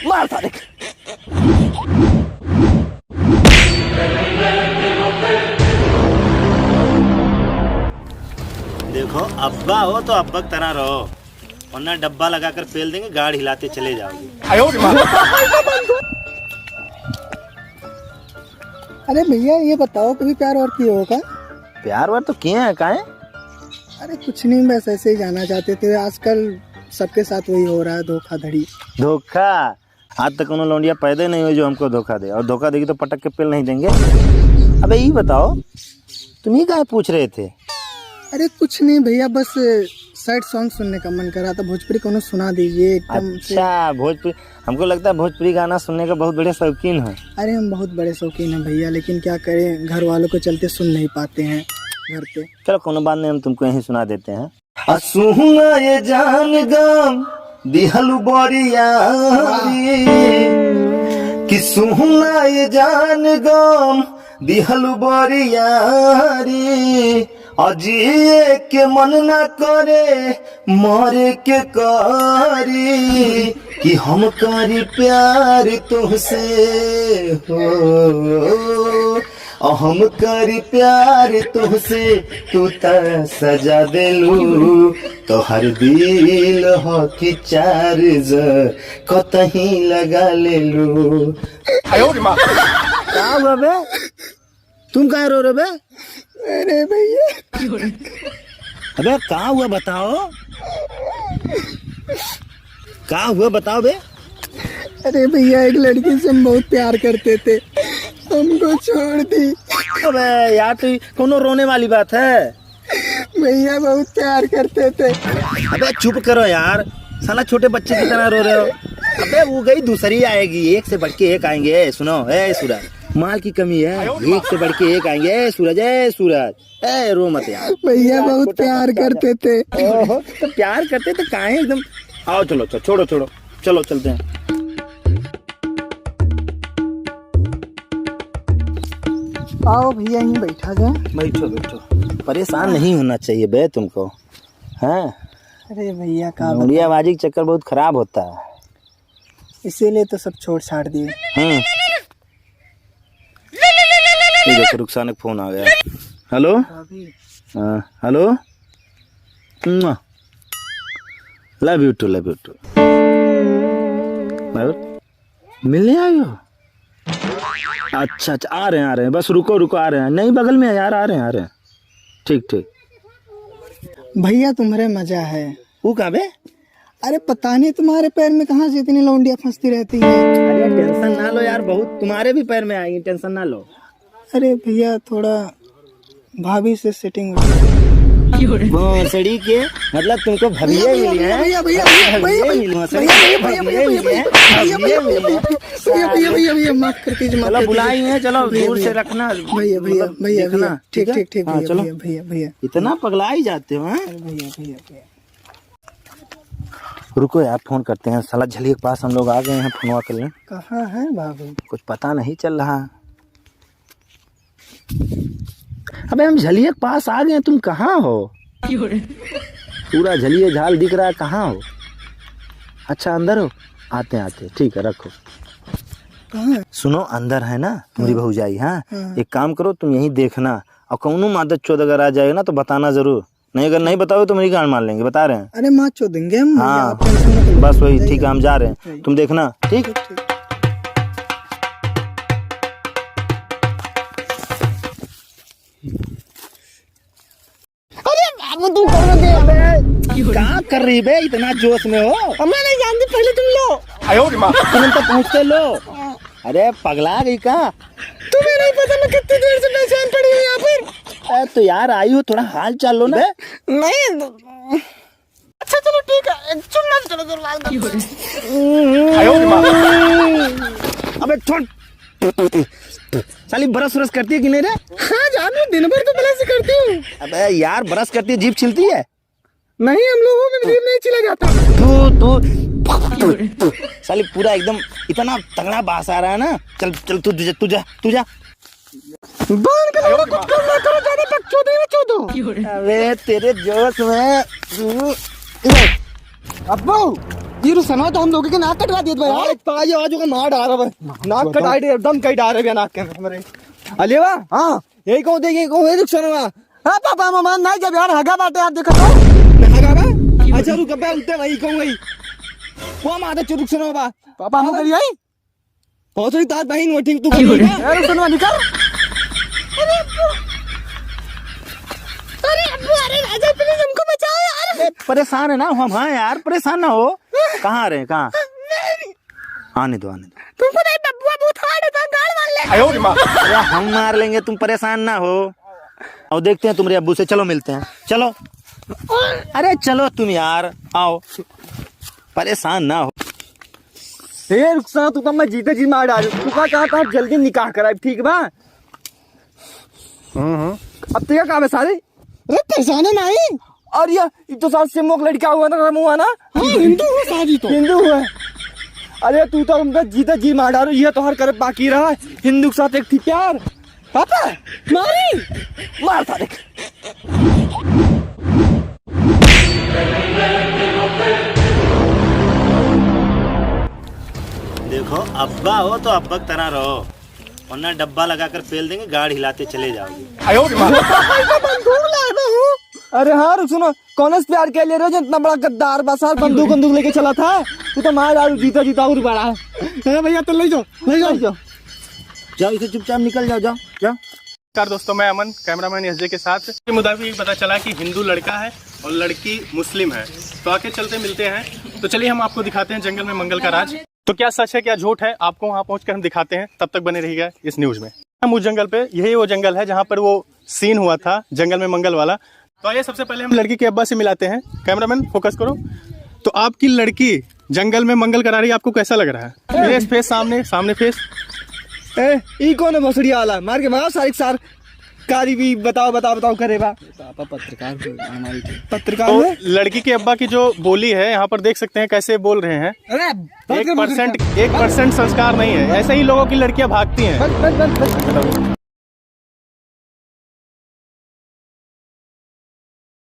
मार साले। देखो अब्बा हो तो अब्बा की तरह रहो, वरना डब्बा लगाकर फेल देंगे, गाड़ी हिलाते चले जाओगे। अरे भैया ये बताओ कभी प्यार और किए हो क्या? प्यार वार तो किए हैं काहे? अरे कुछ नहीं, बस ऐसे ही जाना चाहते थे। आजकल सबके साथ वही हो रहा है, धोखाधड़ी। धोखा? आज तक कोनो लौंडिया पैदा नहीं हुई जो हमको धोखा दे, और धोखा देगी तो पटक के पेल नहीं देंगे। अबे ये बताओ तुम ही काहे पूछ रहे थे? अरे कुछ नहीं भैया, बस सैड सॉन्ग सुनने का मन कर रहा था। भोजपुरी कोनो सुना दीजिए एकदम से। अच्छा भोजपुरी, हमको लगता है भोजपुरी गाना सुनने का बहुत बड़े शौकीन है। अरे हम बहुत बड़े शौकीन हैं भैया, लेकिन क्या करें, घर वालों के चलते सुन नहीं पाते हैं घर पे। चलो कोनो बात नहीं, हम तुमको यही सुना देते हैं। असुहुआ ये जान गम दिहलु बोरियारी, कि सुहुआ ये जान गम दिहलु बोरियारी, अजिए के मन न करे मरे के कारी, कि हम करी प्यार तुमसे हो, हम करी प्यार तुमसे, तू त सजा देलू, तो हर दिल हो कि चार्ज कतही लगा लेलू। क्या हुआ बे? तुम कहाँ रो रहे बे? अरे भैया अबे क्या हुआ बताओ, क्या हुआ बताओ बे? अरे भैया एक लड़की से हम बहुत प्यार करते थे, हमको छोड़ दी। अबे यार तो कोनो रोने वाली बात है? भैया बहुत प्यार करते थे। अबे चुप करो यार, साला छोटे बच्चे की तरह रो रहे हो। अबे वो गई दूसरी आएगी, एक से बढ़ के एक आएंगे। सुनो ए सूरज, माल की कमी है, एक से बढ़ के एक आएंगे। ए सूरज, ए सूरज, ए रो मत यार। भैया बहुत प्यार करते थे। ओहो, तो प्यार करते तो काहे एकदम। आओ चलो चलो, छोड़ो छोड़ो, चलो चलते हैं। आओ भैया यहीं बैठा जाए। बैठो बैठो, परेशान नहीं होना चाहिए बे तुमको, हैं? अरे भैया का मुड़ियाबाजी का चक्कर बहुत खराब होता है, इसीलिए तो सब छोड़ छाड़ दिए। ये देखो रुखसाने का फोन आ गया। हेलो हाँ, hello, love you too, love you too. मिलने आए हो? अच्छा अच्छा, आ रहे हैं, बस रुको रुको, आ रहे हैं। नहीं बगल में है यार, आ रहे हैं। ठीक ठीक। भैया तुम्हारे मजा है। वो कहाँ बे? अरे पता नहीं तुम्हारे पैर में कहाँ से इतनी लौंडियाँ फंसती रहती हैं। अरे टेंशन ना लो यार, बहुत तुम्हारे भी पैर में आई, टेंशन ना लो। अरे भैया थोड़ा भाभी से सेटिंग भोसड़ी के मतलब तुमको भविया मिली है? भैया भैया भैया भैया माफ कर दीजिए। चलो बुलाई है, चलो दूर से रखना भैया भैया भैया भैया ठीक ठीक ठीक भैया चलो। भैया भैया भैया इतना पगला ही जाते हो? भैया भैया भैया रुको यार, फोन करते हैं। साला झलिए के पास हम लोग आ गए हैं, फोनवा कर लें। कहाँ है भाभी? कुछ पता नहीं चल रहा। अबे हम झलिए के पास आ गए, तुम कहाँ हो? पूरा झलिए झाल दिख रहा है, कहाँ हो? अच्छा अंदर हो, आते हैं ठीक है, रखो। कहाँ? सुनो अंदर है ना मेरी भौजाई। हाँ एक काम करो, तुम यहीं देखना, और कौनो मादत चोद अगर आ जाएगा ना तो बताना जरूर, नहीं अगर नहीं बताओ तो मेरी गांड मार लेंगे, बता रहे हैं। अरे माँ चो देंगे हम। हाँ बस वही, ठीक है हम जा रहे हैं, तुम देखना ठीक। क्या कर रही बे, इतना जोश में हो? मैं नहीं जानती, पहले तुम लो। तुम तो पहुँचते लो। अरे पगला गई का? तुम्हें नहीं पता मैं कितनी देर से बेचैन पड़ी हूँ यहाँ पर। तो यार आई हो, थोड़ा हाल चाल लो ना। नहीं अच्छा चलो ठीक है, चुनना चलो जरूर। अबे छोड़, साली ब्रश व्रश करती है कि नहीं रे? हाँ जानू, दिन भर तो ब्रश करती हूँ। अबे यार ब्रश करती है, जीभ छिलती है? नहीं हम लोगों में जीभ नहीं छिला जाता। तू साली पूरा एकदम इतना तगड़ा बास आ रहा है ना। चल चल तू जा। बंद करो, कुछ कम ना करो, ज्यादा बकचोदी में चोदो। अबे तेरे जोश में अब्बू जीरो सना तो हम लोगों के नाक कटवा दिए भाई यार। पाजी आजू का मार डाल रहा है, नाक कटाई दे एकदम कई डाल रहे नाक के हमारे। अलेवा हाँ यही कहूँ देखिए कहूँ ये रुक सुनवा हाँ पापा मामा नहीं जब यार हगा बाटे आप देखो तो हगा बा अच्छा रुक बे उठते वही कहूँ वही वो माता चुरुक सुनवा पापा हम करिए बहुत ही तार बहन वो ठीक तू कर अरे सुनो निकल। अरे अब्बू अरे राजा प्लीज हमको बचाओ यार। परेशान है ना हम, हाँ यार परेशान ना हो। कहाँ आ रहे हैं, कहाँ? आने दो आने दो। तुमको नहीं बब्बुआ बहुत हार्ड है गाड़ मार ले। आयो रे माँ अरे हम मार लेंगे, तुम परेशान ना हो। और देखते हैं तुम्हारे अब्बू से, चलो मिलते हैं, चलो। अरे चलो तुम यार, आओ, परेशान ना हो। ए रुकसा तू तो मैं जीते जी मार डाल तू का कहा था जल्दी निकाह कराए ठीक बा। अब तेरा काम है सारे अरे परेशान है नहीं और ये तो साथ से मोक लड़का हुआ ना हुआ ना हिंदू हो शादी तो हिंदू हुआ। अरे तू तो हम जीते जी मार डालो ये तो हर कर बाकी रहा हिंदू के साथ एक थी प्यार पापा मारी मार था देख। देखो अब्बा हो तो अब्बा की तरह रहो, वरना डब्बा लगाकर पेल देंगे, गाड़ हिलाते चले जाओगे। आयो अरे हाँ सुनो कौन से प्यार के ले रहे हो जो इतना बड़ा गद्दार बसार बंदूक लेके चला था तू तो मार डालू जीता जीता और बड़ा है भैया तो ले जाओ जाओ इसे चुपचाप निकल जाओ, जाओ जाओ। नमस्कार दोस्तों, मैं अमन कैमरामैन एसजे के साथ। के मुताबिक पता चला कि हिंदू लड़का है और लड़की मुस्लिम है, तो आके चलते मिलते हैं। तो चलिए हम आपको दिखाते हैं जंगल में मंगल का राज। तो क्या सच है क्या झूठ है, आपको वहाँ पहुँचकर हम दिखाते हैं। तब तक बने रहिएगा इस न्यूज में। हम उस जंगल पे, यही वो जंगल है जहाँ पर वो सीन हुआ था जंगल में मंगल वाला। तो आइए सबसे पहले हम लड़की के अब्बा से मिलाते हैं। कैमरामैन फोकस करो। तो आपकी लड़की जंगल में मंगल करा रही है, आपको कैसा लग रहा है? फेस सामने सामने फेस। ई कौन है भोसड़ी वाला मार के मारो सारी सार कारी भी बताओ बताओ बताओ करे बा पापा पत्रकार हमारी पत्रकार तो है। लड़की के अब्बा की जो बोली है यहाँ पर देख सकते हैं कैसे बोल रहे हैं। अरे 1% संस्कार नहीं है, ऐसे ही लोगों की लड़कियां भागती हैं।